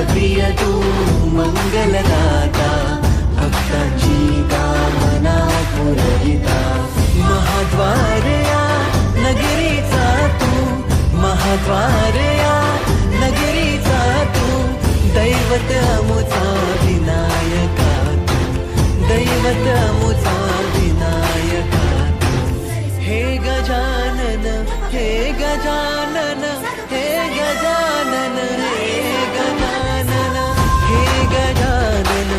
प्रिय तू मंगलदाता, भक्तांची कामना पुरविता. महाद्वार या नगरीचा तू, महाद्वार या नगरीचा तू, दैवत अमुचा विनायका तू, दैवत अमुचा विनायका तू. हे गजानन, हे गजानन, हे गजानन, हे गजानन, हे गजानन.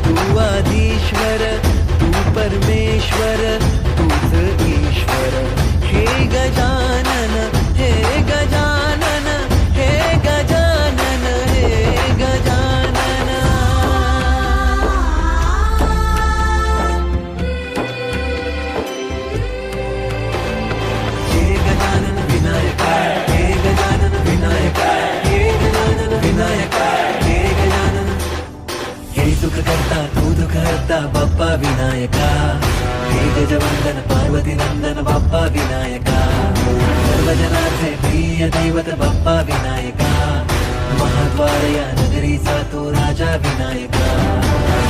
तू आदिश्वर, तू परमेश्वर, तूच ईश्वर. हे गजानन, हे गजानन, हे गजानन, हे गजानन. हे गजानन विनायका, हे गजानन विनायका, हे गजानन विनायका, हे गजानन. हे सुख करता तू दुःख हरता बाप्पा विनायका. हे गजवंदन पार्वती नंदन बाप्पा विनायका. सर्वजनार्थे प्रिय दैवत बाप्पा विनायका. महाद्वार या नगरीचा तू राजा विनायका.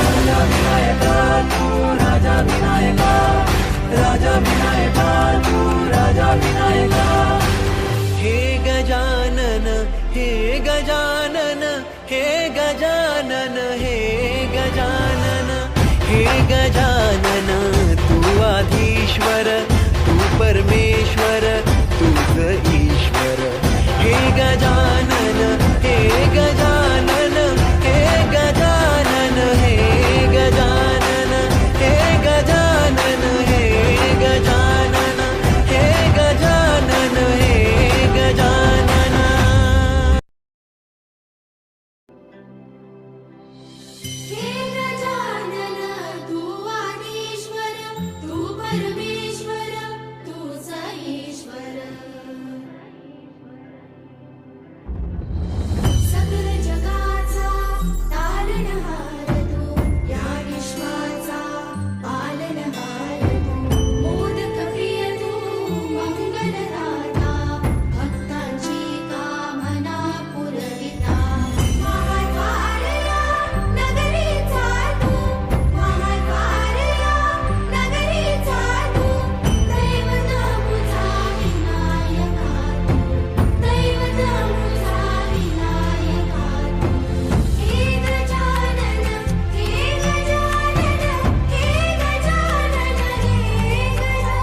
राजा विनायका तू राजा विनायका, राजा विनायका तू राजा विनायका. हे गजानन, हे गजानन, हे गजानन, हे गजानन, हे गजानन. तू आधीश्वर, तू परमेश्वर, तूच ईश्वर. हे गजानन, हे गजानन, हे गजानन, हे गजानन, हे गजानन, हे गजानन, हे गजानन, हे गजानन. हे गजानन, तू आदिश्वर, तू परमेश्वर, तूच ईश्वर. सकल जगाचा तारणहार तू, या विश्वाचा पालनहार तू. मोदक प्रिय तू मंगलदाता, भक्तांची कामना पुरविता. महाद्वार या नगरीचा तू, महाद्वार या नगरीचा तू, दैवत अमुचा विनायका तू, दैवत अमुचा विनायका तू. हे गजानन, हे गजानन, हे गजानन, हे गजानन.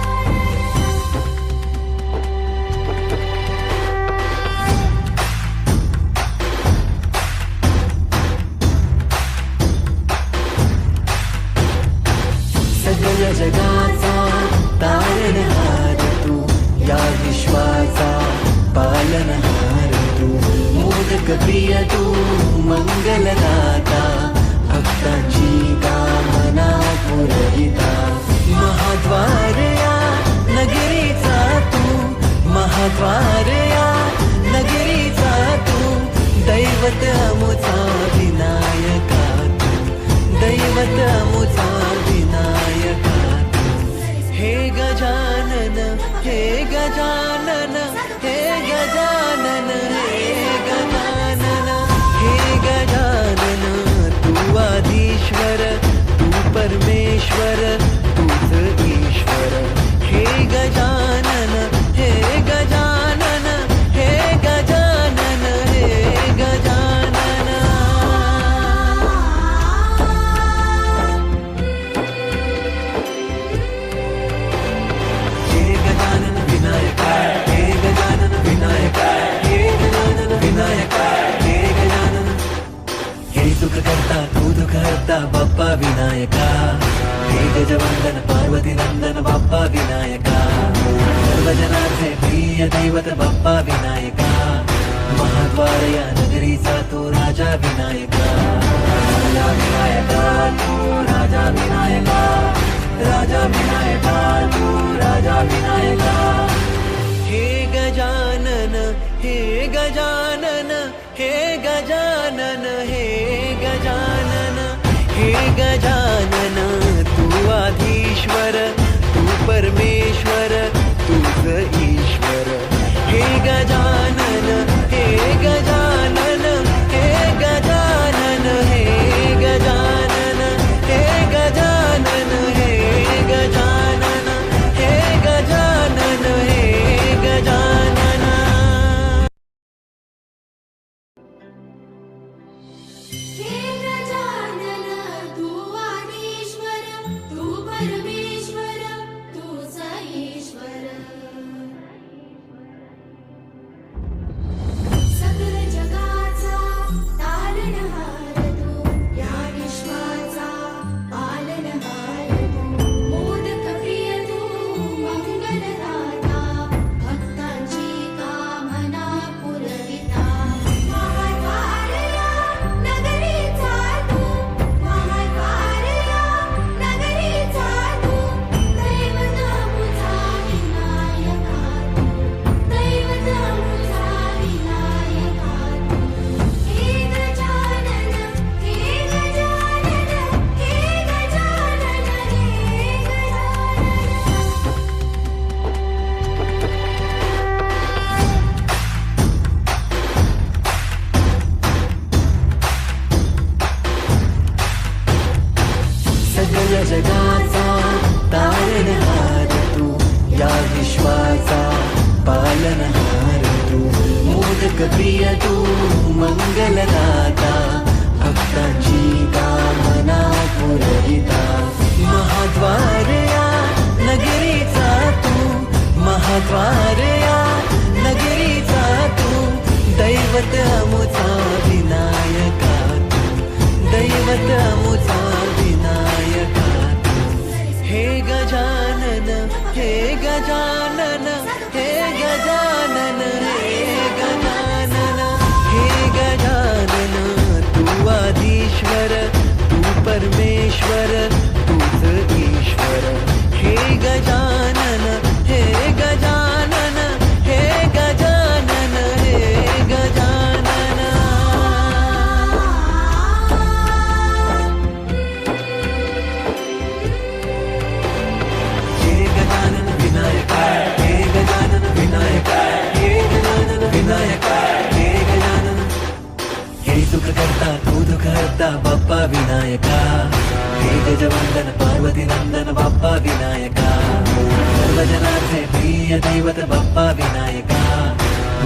सगळ जगाचा तारणहार तू, या विश्वाचा पालनहार तू. मोदक प्रिय तू मंगलदाता, भक्तांची कामना पुरविता. महाद्वार या नगरीचा तू, महाद्वार या नगरीचा तू, दैवत अमुचा विनायका तू, दैवत अमुचा विनायका तू. हे गजानन, हे गजानन, हे गजानन, हे गजानन, हे गजानन. तू आदिश्वर, तू परमेश्वर, तूच ईश्वर. हे गजानन, हे गजानन, हे गजानन, हे गजानन. हे गजानन विनायका, हे गजानन विनायका, हे गजानन विनायका, हे गजानन. हे सुख करता तू दुःख हरता बाप्पा विनायका. हे गजवंदन पार्वती नंदन बाप्पा विनायका. सर्वजनार्थे प्रिय दैवत बाप्पा विनायका. महाद्वार या नगरीचा तू राजा विनायका. राजा विनायका तू राजा विनायका, राजा विनायका तू राजा विनायका. हे गजानन, हे गजानन, हे गजानन, हे गजानन, हे गजानन. तू आधीश्वर, तू परमेश्वर, तूच ईश्वर. हे गजानन, हे गजानन, हे गजानन. सगळ्या जगाचा तारणहार तू, या विश्वाचा पालनहार तू, मोदक प्रिय तू, मंगलदाता, भक्तांची कामना पुरविता, महाद्वार या नगरीचा तू, महाद्वार या नगरीचा तू, दैवत अमुचा विनायका तू, दैवत अमुचा विनायका तू. हे गजानन, हे गजानन, हे गजानन, हे गजानन, हे गजानन, तू आधीश्वर, तू परमेश्वर, तूच ईश्वर. हे गजानन, हे गजानन, हे गजानन, हे गजानन. हे गजानन विनायका, हे गजानन विनायका, हे गजानन विनायका, हे गजानन. हे सुख करता तू दुःख हरता बाप्पा विनायका, हे गजवंदन पार्वती नंदन बाप्पा विनायका, सर्वजनांचे प्रिय दैवत बाप्पा विनायका,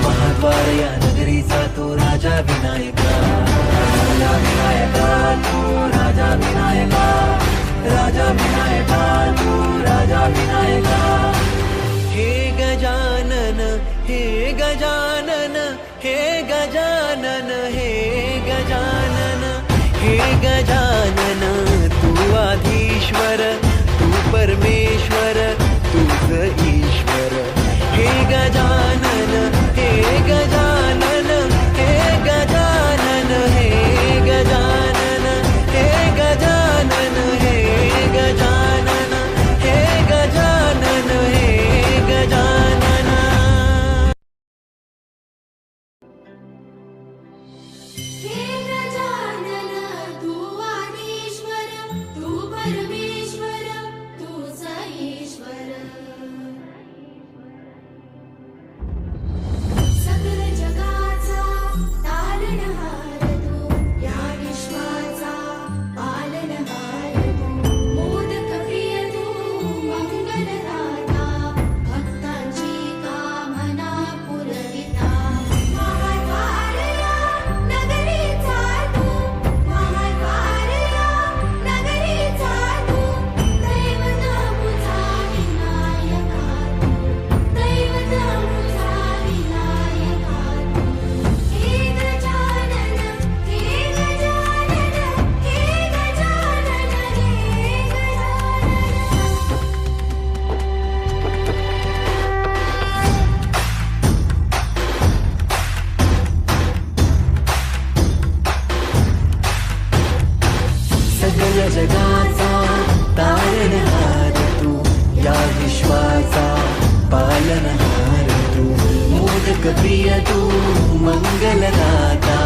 महाद्वार या नगरीचा तू राजा विनायका, राजा विनायका तू, राजा विनायका, राजा विनायका तू, राजा विनायका. हे गजानन, हे गजानन, हे गजानन, हे गजानन, हे गजानन, तू आधीश्वर, तू परमेश्वर, तूच ईश्वर. हे गजानन, हे गजानन, हे गजानन, हे गजानन, हे गजानन, हे गजानन, हे गजानन, हे गजानन. हे गजानन, तू आदिश्वर, तू परमेश्वर, तूच ईश्वर. सकल जगाचा तारणहार तू, या विश्वाचा पालनहार तू, मोदक प्रिय तू, मंगलदाता, भक्तांची कामना पुरविता, महाद्वार या नगरीचा तू, महाद्वार या नगरीचा तू, दैवत अमुचा विनायका तू, दैवत अमुचा विनायका तू. हे गजानन, हे गजानन, हे गजानन, हे गजानन. सगळ्या जगाचा तारणहार तू, या विश्वाचा पालनहार तू, मोदक प्रिय तू, मंगलदाता,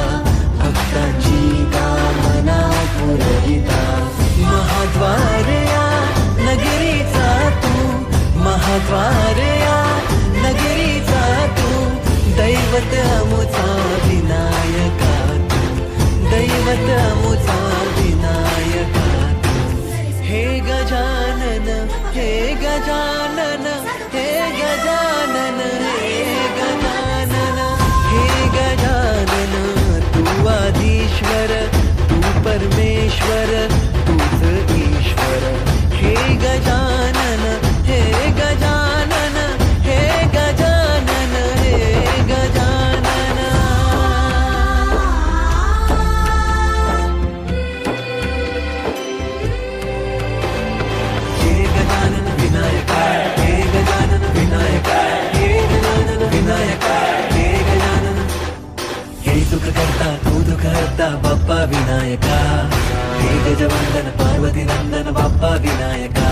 भक्तांची कामना पुरविता, महाद्वार या नगरीचा तू, महाद्वार या नगरीचा तू, दैवत अमुचा विनायका तू, दैवत अमुचा विनायका तू. हे गजानन, हे गजानन, हे गजानन, हे गजानन, हे गजानन, तू आधीश्वर, तू परमेश्वर, तूच ईश्वर. हे गजानन, हे गजानन, हे गजानन, हे गजानन. हे गजानन विनायका, हे गजानन विनायका, हे गजानन विनायका, हे गजानन. हे सुख करता तू दुःख हरता बाप्पा विनायका, हे गजवंदन पार्वती नंदन बाप्पा विनायका,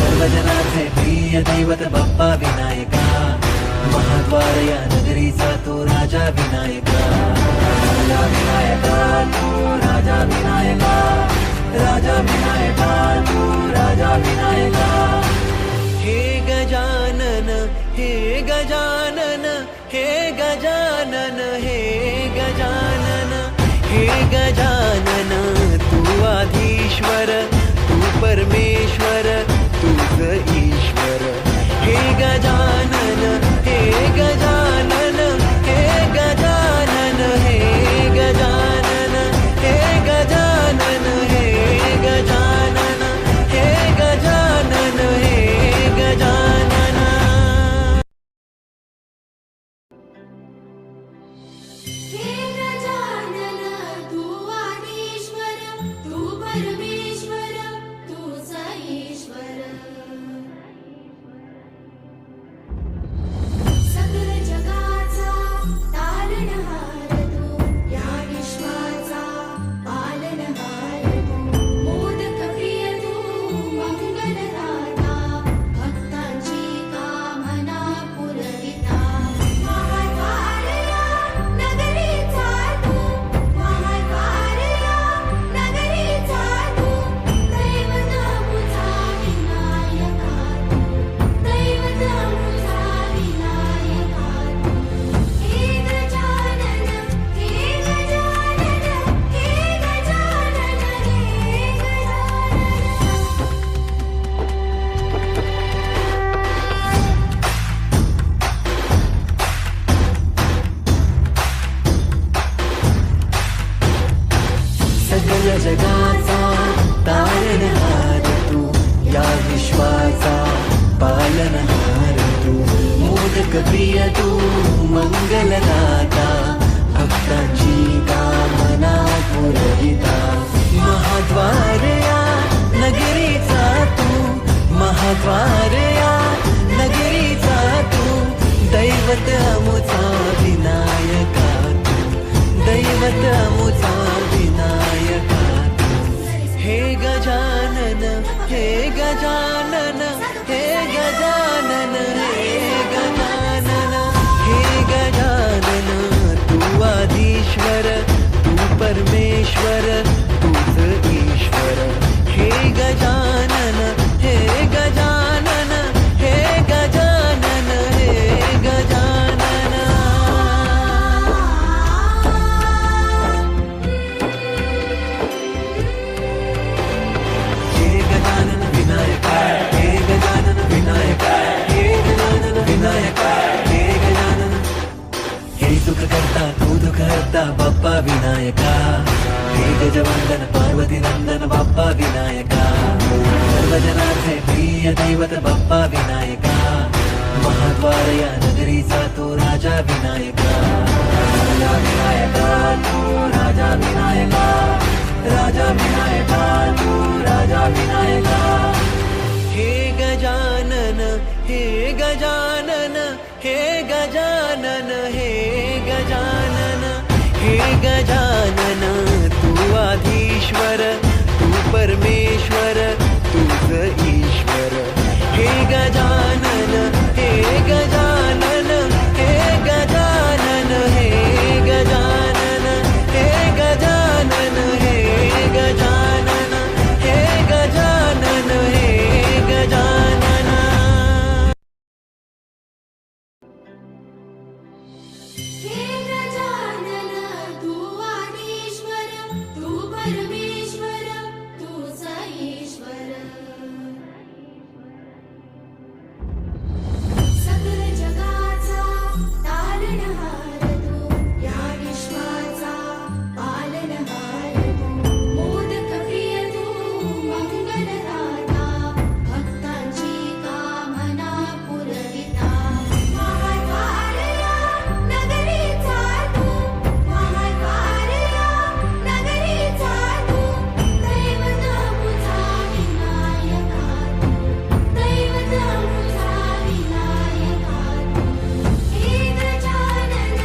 सर्वजनांचे प्रिय दैवत बाप्पा विनायका, महाद्वार या नगरीचा तू राजा विनायका, राजा विनायका तू, राजा विनायका, राजा विनायका तू, राजा विनायका. हे गजानन, हे गजानन, हे गजानन, हे गजानन, हे गजानन, तू आधीश्वर, तू परमेश्वर. सगळ्या जगाचा तारणहार तू, या विश्वाचा पालनहार तू, मोदक प्रिय तू, मंगलदाता, भक्तांची कामना पुरविता, महाद्वार या नगरीचा तू, महाद्वार या नगरीचा तू, दैवत अमुचा विनायका तू, दैवत अमुचा विनायका तू. हे गजानन, हे गजानन, हे गजानन, हे गजानन, हे गजानन, तू आदिश्वर, तू परमेश्वर, तूच ईश्वर. हे गजानन, हे गजानन, हे गजानन, हे गजानन. हे गजानन विनायका, हे गजानन विनायका, हे गजानन विनायका, हे गजानन. हे सुख करता तू दुःख हरता बाप्पा विनायका, हे गजवंदन पार्वती नंदन बाप्पा विनायका, सर्वजनांचे प्रिय दैवत बाप्पा विनायका, महाद्वार या नगरीचा तो राजा विनायका, राजा विनायका तू, राजा विनायका, राजा विनायका तू, राजा विनायका. हे गजानन, हे गजानन, हे गजानन, हे गजानन, हे गजानन, तू आधीश्वर, तू परमेश्वर, तूच ईश्वर. हे गजानन, हे गजानन, हे गजानन, हे गजानन, हे गजानन, हे गजानन, हे गजानन, हे गजानन. हे गजानन, तू आदिश्वर, तू परमेश्वर, तूच ईश्वर. सकल जगाचा तारणहार तू, या विश्वाचा पालनहार तू, मोदक प्रिय तू, मंगलदाता, भक्तांची कामना पुरविता, महाद्वार या नगरीचा तू, महाद्वार या नगरीचा तू, दैवत अमुचा विनायका तू, दैवत अमुचा विनायका तू. हे गजानन,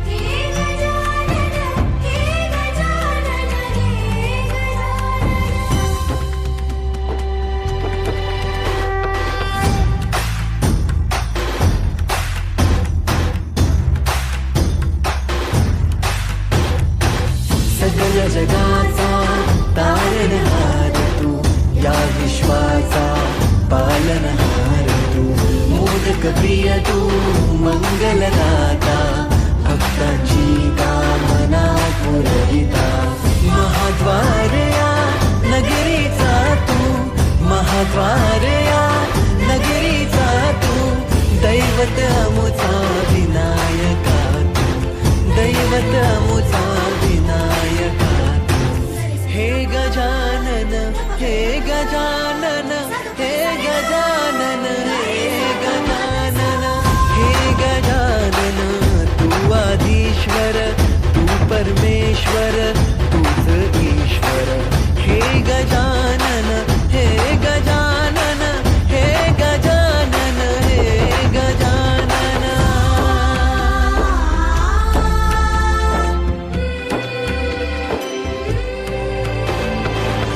हे गजानन, हे गजानन, हे गजानन. सगळ्या जगाचा तारणहार तू, या विश्वाचा पालनहार तू, मोदक प्रिय तू, मंगलदाता, भक्तांची कामना पुरविता, महाद्वार या नगरीचा तू, महाद्वार या नगरीचा तू, दैवत अमुचा विनायका तू, दैवत अमुचा विनायका तू. हे गजानन, हे गजानन, हे गजानन, हे गजानन, हे गजानन, तू आदिश्वर, तू परमेश्वर, तूच ईश्वर. हे गजानन, हे गजानन, हे गजानन, हे गजानन.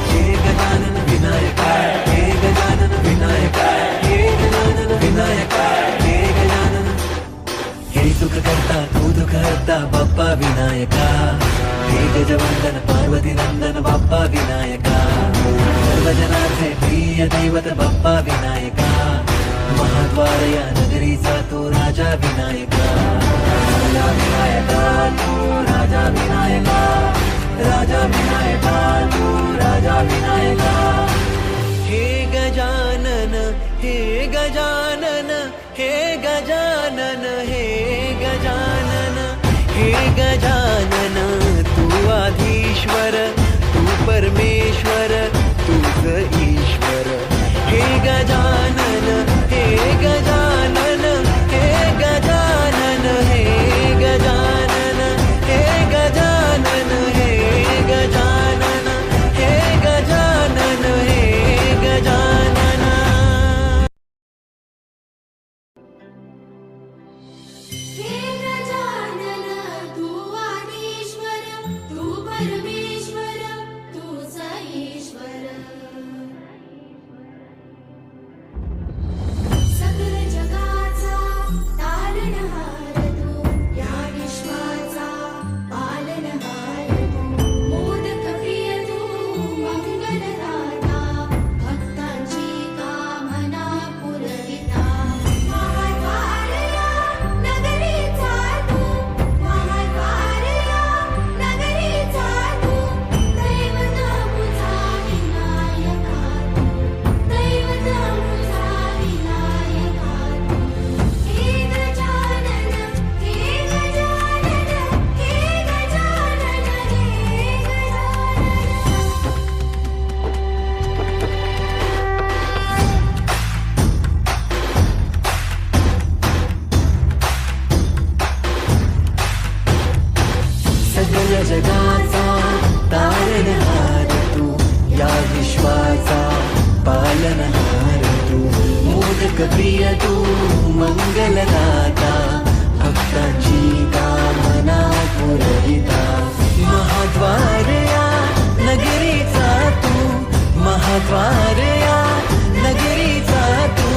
हे गजानन विनायका, हे गजानन विनायका, हे गजानन विनायका, हे गजानन. हे सुख करता तू दुःख हरता बाप्पा विनायका, हे गजवंदन पार्वती नंदन बाप्पा विनायका, सर्वजनांचे प्रिय दैवत बाप्पा विनायका, महाद्वार या नगरीचा तो राजा विनायका, राजा विनायका तू, राजा विनायका, राजा विनायका तू, राजा विनायका. हे गजानन, हे गजानन, हे गजानन, हे गजानन, हे गजानन, तू आधीश्वर, तू परमेश्वर तूच ईश्वर. हे गजानन हे गजानन हे गजानन हे गजानन हे गजानन हे गजानन हे गजानन हे गजानन. हे गजानन तू आदिश्वर तू परमेश्वर तूच ईश्वर. सकल जगाचा तारणहार तू या विश्वाचा पालनहार तू. मोदक प्रिय तू मंगलदाता भक्तांची कामना पुरविता. महाद्वारया नगरीचा तू महाद्वारया नगरीचा तू. दैवत मुझा विनायका तू दैवत मुझा विनायका तू. हे गजानन हे गजानन हे गजानन हे गजानन. सकल जगाचा तारणहार तू या विश्वाचा पालनहार तू. मोदक प्रिय तू मंगलदाता भक्तांची कामना पुरविता. महाद्वारया नगरीचा तू महाद्वारया नगरीचा तू.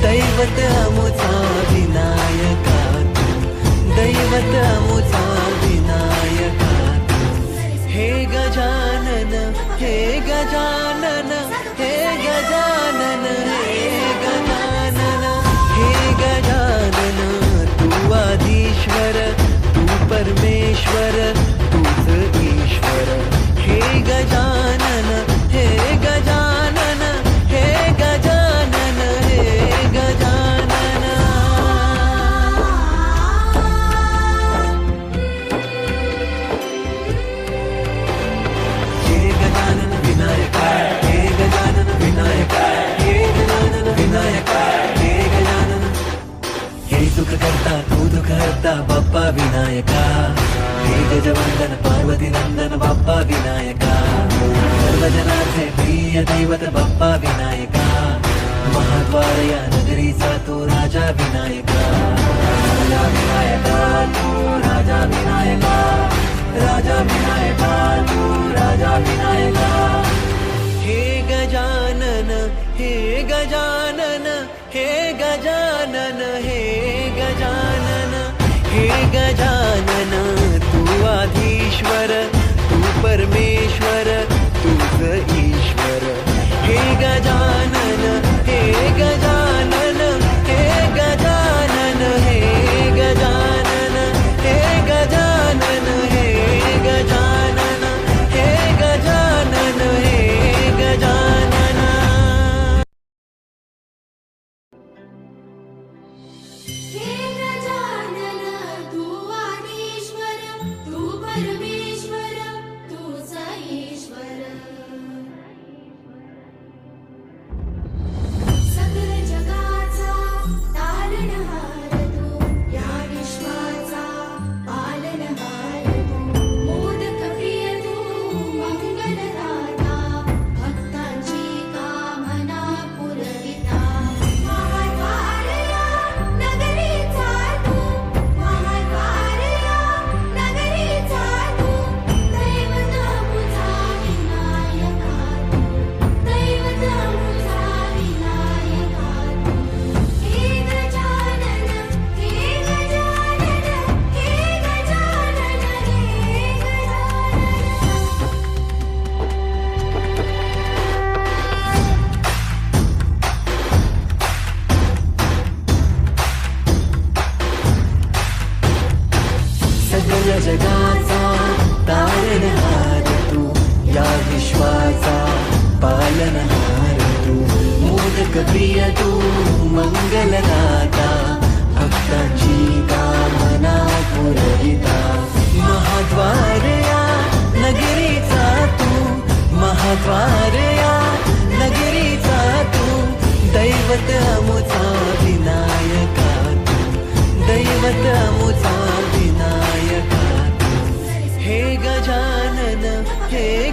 दैवत अमुचा विनायका तू दैवत अमुचा विनायका तू. हे गजानन हे गजानन हे गजानन हे गजानन हे गजानन तू आदिश्वर तू परमेश्वर तूच ईश्वर. हे गजानन हे गजानन हे गजानन हे गजानन. हे गजानन विनायका हे गजानन विनायका हे गजानन विनायका हे गजानन. हे सुख करता तू दुःख हरता बाप्पा विनायका. हे गजवंदन पार्वती नंदन बाप्पा विनायका. सर्वजनाचे प्रिय दैवत बाप्पा विनायका. महाद्वारया नगरीचा तू राजा विनायका. राजा विनायका तू राजा विनायका. राजा विनायका तू राजा विनायका. हे गजानन हे गजानन हे गजानन हे गजानन हे गजानन तू आदिश्वर तू परमेश्वर तूच ईश्वर. हे गजानन हे गजानन हे गजानन हे गजानन हे गजानन हे गजानन हे गजानन हे गजानन. हे गजानन तू आदिश्वर तू परमेश्वर तूच ईश्वर. सकल जगाचा तारणहार तू या विश्वाचा पालनहार तू. मोदक प्रिय तू मंगलदाता भक्तांची कामना पुरविता. महाद्वारया नगरीचा तू महाद्वारया नगरीचा तू. दैवत मुझा विनायका तू दैवत मुझा विनायका तू. हे गजानन हे गजानन हे गजानन हे गजानन. सकल जगाचा तारणहार तू या विश्वाचा पालनहार तू. मोदक प्रिय तू मंगलदाता भक्तांची कामना पुरविता. महाद्वारया नगरीचा तू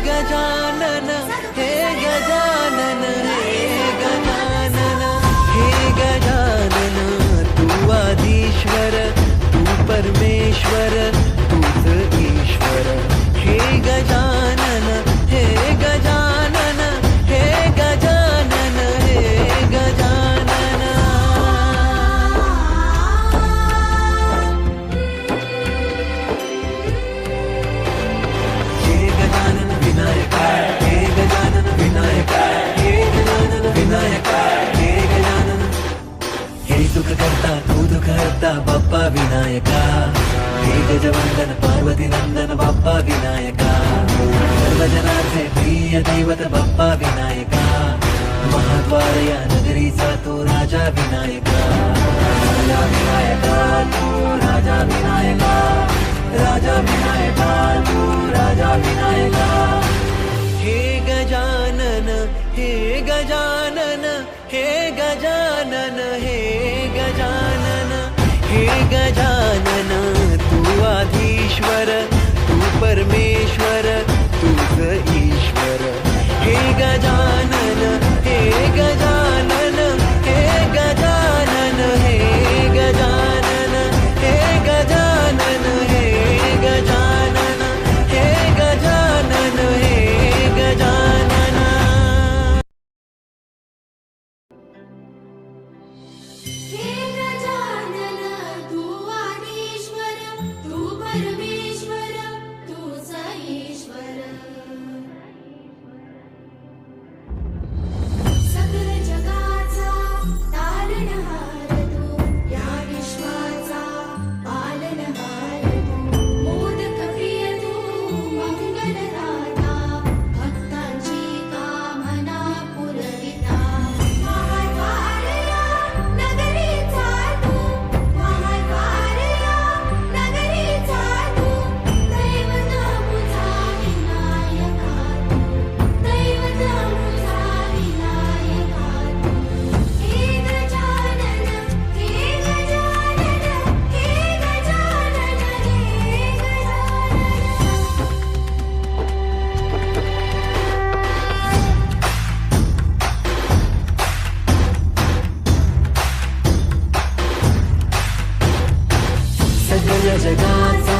गजानन हे गजानन हे गजानन हे गजानन तू आदिश्वर तू परमेश्वर तूच ईश्वर हे गजानन हे गजानन हे गजानन हे गजानन हे गजानन विनायक हे गजानन विनायक हे गजानन विनायक हे गजानन हे सुख करता तू दुःख हरता बाप्पा विनायका हे गजवंदन पार्वती नंदन बाप्पा विनायका सर्वजनाचे प्रिय दैवत बाप्पा विनायका महाद्वार या नगरीचा तो राजा विनायका राजा विनायका तू राजा विनायका राजा विनायका तू राजा विनायका हे गजानन हे गजानन हे गजानन हे गजानन हे गजानन तू आधीश्वर तू परमेश्वर तूच ईश्वर हे गजानन हे गजानन हे गजानन हे गजानन हे गजानन हे गजानन हे गजानन हे गजानन हे गजानन तू आदिश्वर तू परमेश्वर तूच ईश्वर सकल जगाचा तारणहार तू या विश्वाचा पालनहार तू मोदक प्रिय तू मंगलदाता भक्तांची कामना पुरविता महाद्वार या नगरीचा तू महाद्वार या नगरीचा तू दैवत अमुचा विनायका तू दैवत अमुचा विनायका तू हे गजानन हे गजानन हे गजानन हे गजानन सगळ्या जगाचा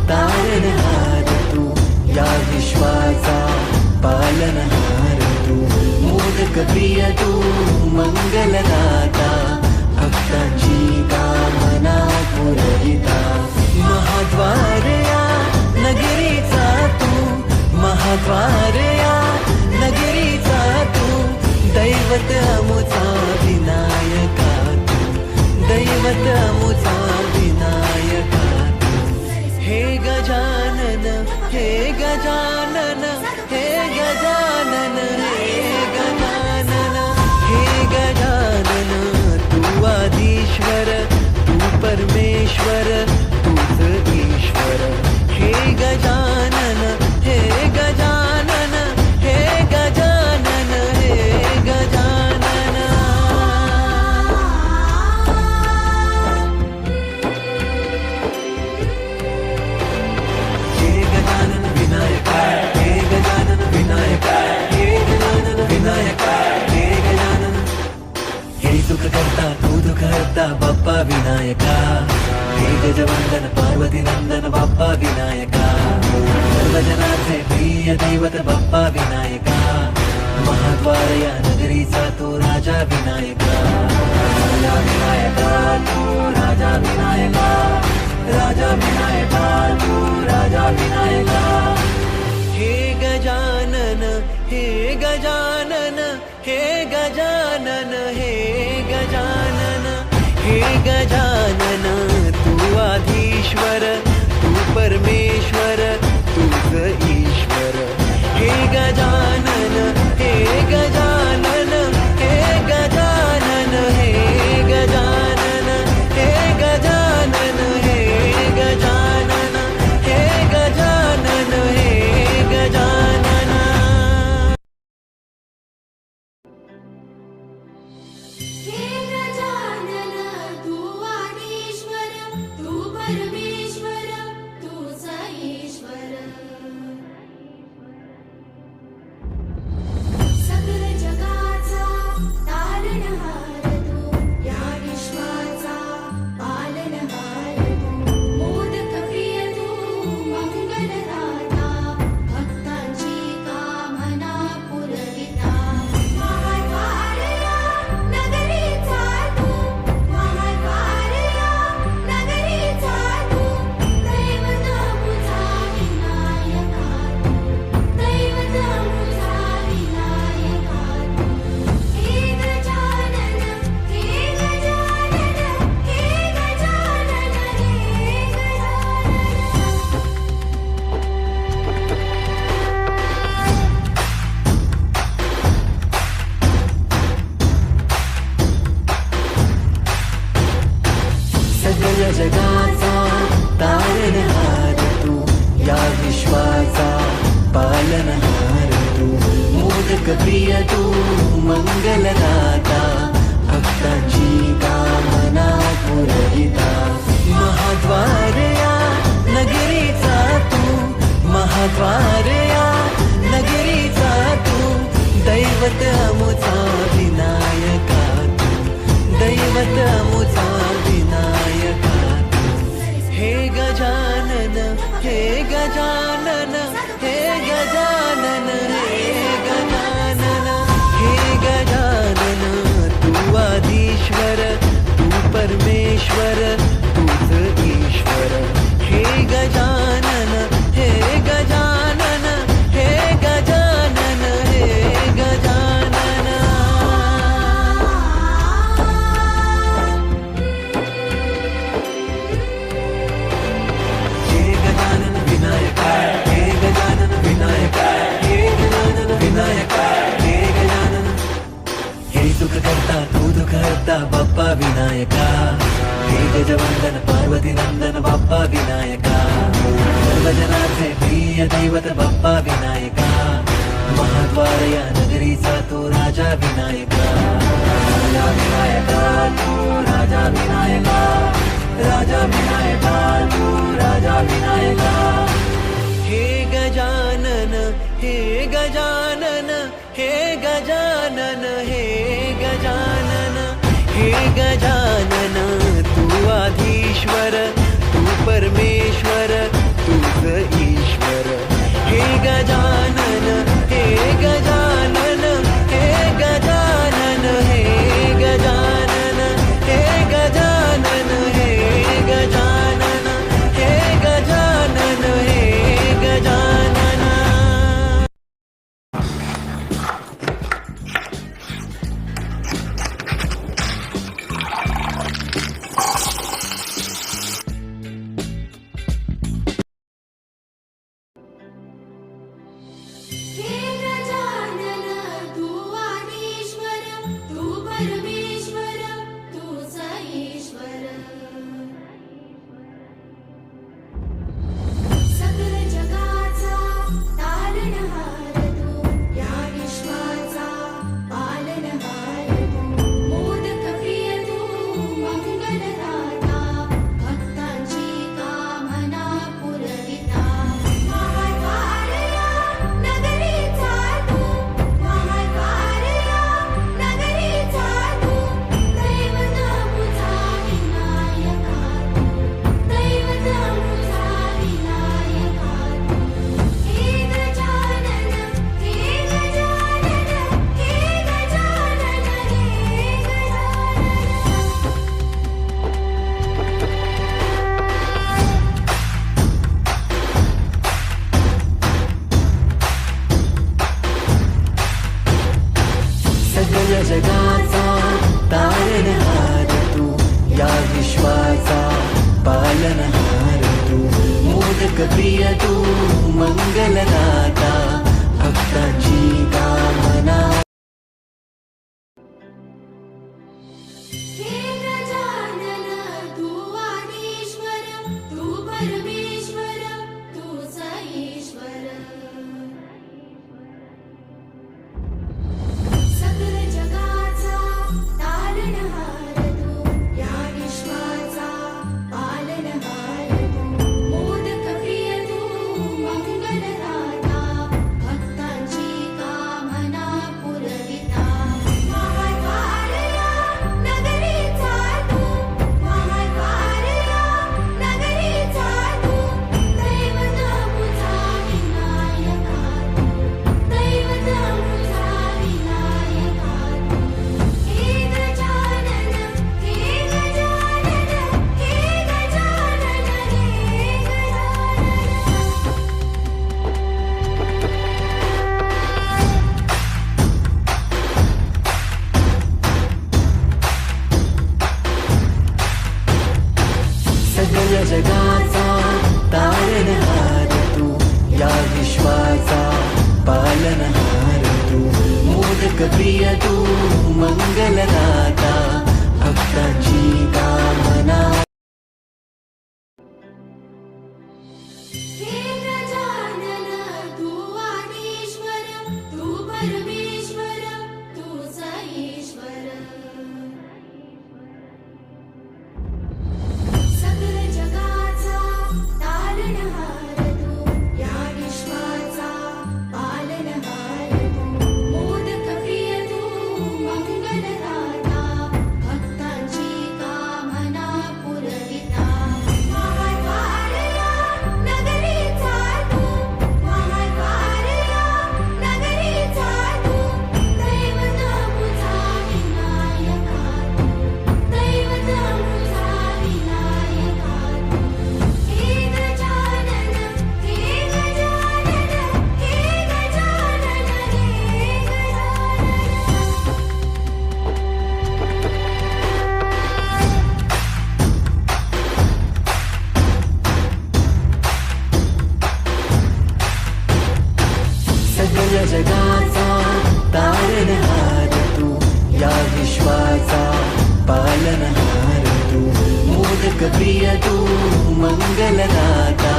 तारणहार तू या विश्वाचा पालनहार तू मोदक प्रिय तू मंगलदाता भक्तांची कामना पुरविता महाद्वार या नगरीचा तू महाद्वार या नगरीचा तू दैवत अमुचा विनायका तू दैवत अमुचा विनायका तू हे गजानन हे गजानन हे गजानन हे गजानन हे गजानन तू आदिश्वर तू परमेश्वर तूच ईश्वर हे गजानन हे गजानन हे गजानन हे गजानन हे गजानन विनायक हे गजानन विनायक हे गजानन विनायक हे गजानन हे सुख करता तू दुःख हरता बाप्पा विनायका हे गजवंदन पार्वती नंदन बाप्पा विनायका सर्वजनाचे प्रिय दैवत बाप्पा विनायका महाद्वार या नगरीचा तो राजा विनायका राजा विनायका तू राजा विनायका राजा विनायका तू राजा विनायका हे गजानन हे गजानन हे गजानन हे गजानन हे गजानन तू आधीश्वर तू परमेश्वर तूच ईश्वर हे गजानन हे गजानन हे गजानन हे गजानन हे गजानन हे गजानन हे गजानन हे गजानन हे गजानन तू आदिश्वर तू परमेश्वर तूच ईश्वर पालनहार तू मोदक प्रिय तू मंगलदाता भक्तांची कामना पुरविता महाद्वार या नगरीचा तू महाद्वार या नगरीचा तू दैवत अमुचा विनायका तू दैवत अमुचा विनायका तू हे गजानन हे गजानन हे गजानन हे गजानन हे गजानन तू आधीश्वर तू परमेश्वर तूच ईश्वर हे गजानन हे गजानन हे गजानन हे गजानन हे गजानन विनायक हे गजानन विनायक हे गजानन विनायक हे गजानन हे सुख करता तू दुःख हरता बाप्पा विनायका हे गजवंदन पार्वती नंदन बाप्पा विनायका सर्वजनाचे प्रिय दैवत बाप्पा विनायका महाद्वार या नगरीचा तो राजा विनायका राजा विनायका तू राजा विनायका राजा विनायका तू राजा विनायका हे गजानन हे गजानन हे गजानन हे गजानन हे गजानन तू आधीश्वर तू परमेश्वर तूच ईश्वर हे गजानन हे गजानन हे गजानन हे गजानन हे गजानन हे गजानन हे गजानन हे गजानन हे गजानन तू आधीश्वर तू परमेश्वर तूच ईश्वर सकल जगाचा तारणहार तू या विश्वाचा पालनहार तू मोदक प्रिय तू मंगलदाता भक्तांची कामना पुरविता महाद्वार या नगरीचा तू महाद्वार या नगरीचा तू दैवत अमुचा विनायका तू दैवत अमुचा विनायका तू हे गजानन हे गजानन हे गजानन हे गजानन सगळ जगाचा तारणहार तू या विश्वाचा पालनहार तू मोदक प्रिय तू मंगलदाता भक्तांची कामना हे गजानन तू आधीश्वर तू परमेश्वर तूच ईश्वर सकल जगाचा तारणहार तू या विश्वाचा पालनहार तू मोदक प्रिय तू मंगलदाता भक्तांची कामना पुरविता महाद्वार या नगरीचा तू महाद्वार या नगरीचा तू दैवत अमुचा विनायका तू दैवत अमुचा विनायका तू हे गजानन हे गजानन हे गजानन सगळ जगाचा तारणहार तू या विश्वाचा पालनहार तू मोदक प्रिय तू मंगलदाता भक्तांची कामना हे गजानन तू आधी विश्वाचा पालनहार तू मोदक प्रिय तू मंगलदाता